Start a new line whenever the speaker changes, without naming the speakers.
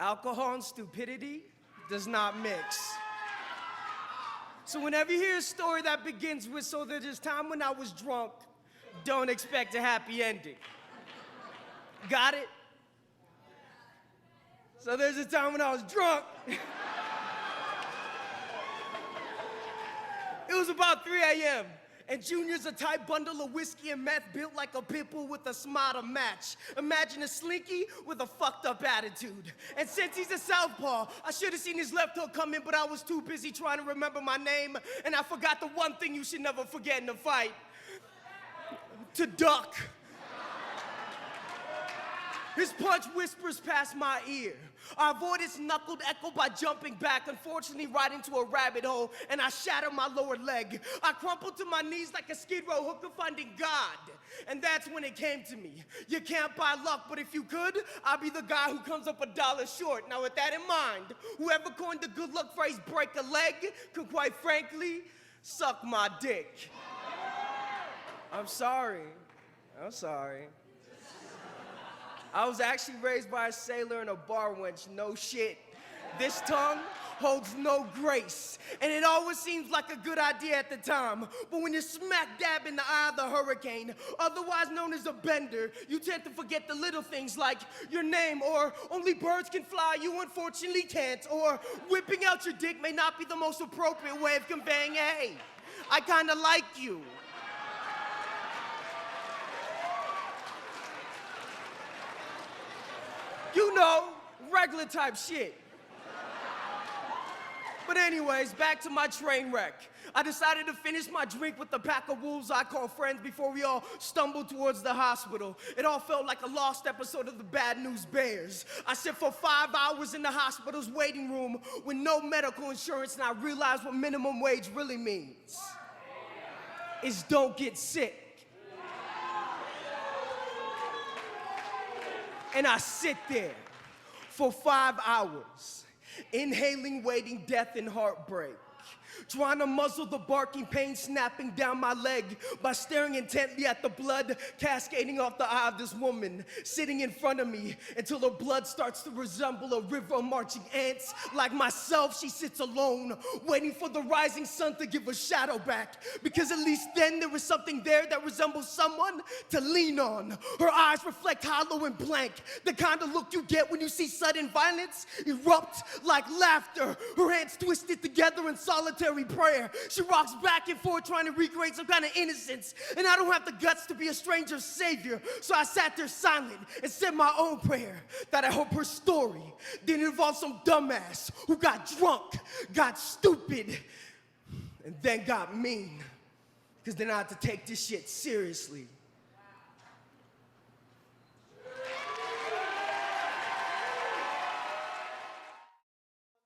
Alcohol and stupidity does not mix. So whenever you hear a story that begins with, so there's this time when I was drunk, don't expect a happy ending. Got it? So there's a time when I was drunk. It was about 3 a.m. and Junior's a tight bundle of whiskey and meth built like a pit bull with a smile to match. Imagine a slinky with a fucked up attitude. And since he's a southpaw, I should have seen his left hook come in, but I was too busy trying to remember my name, and I forgot the one thing you should never forget in a fight: to duck. His punch whispers past my ear. I avoid its knuckled echo by jumping back, unfortunately right into a rabbit hole, and I shatter my lower leg. I crumple to my knees like a Skid Row hooker finding God. And that's when it came to me. You can't buy luck, but if you could, I'll be the guy who comes up $1 short. Now with that in mind, whoever coined the good luck phrase break a leg can quite frankly suck my dick. I'm sorry. I was actually raised by a sailor and a bar wench, no shit. This tongue holds no grace, and it always seems like a good idea at the time. But when you're smack dab in the eye of the hurricane, otherwise known as a bender, you tend to forget the little things like your name, or only birds can fly, you unfortunately can't, or whipping out your dick may not be the most appropriate way of conveying, hey, I kinda like you. You know, regular type shit. But anyways, back to my train wreck. I decided to finish my drink with the pack of wolves I call friends before we all stumbled towards the hospital. It all felt like a lost episode of the Bad News Bears. I sat for 5 hours in the hospital's waiting room with no medical insurance, and I realized what minimum wage really means. Is don't get sick. And I sit there for 5 hours, inhaling, waiting, death, and heartbreak, trying to muzzle the barking pain snapping down my leg by staring intently at the blood cascading off the eye of this woman sitting in front of me until her blood starts to resemble a river of marching ants. Like myself, she sits alone, waiting for the rising sun to give her shadow back, because at least then there was something there that resembles someone to lean on. Her eyes reflect hollow and blank, the kind of look you get when you see sudden violence erupt like laughter. Her hands twisted together in solitary prayer. She rocks back and forth trying to recreate some kind of innocence, and I don't have the guts to be a stranger's savior, so I sat there silent and said my own prayer that I hope her story didn't involve some dumbass who got drunk, got stupid, and then got mean, because then I had to take this shit seriously.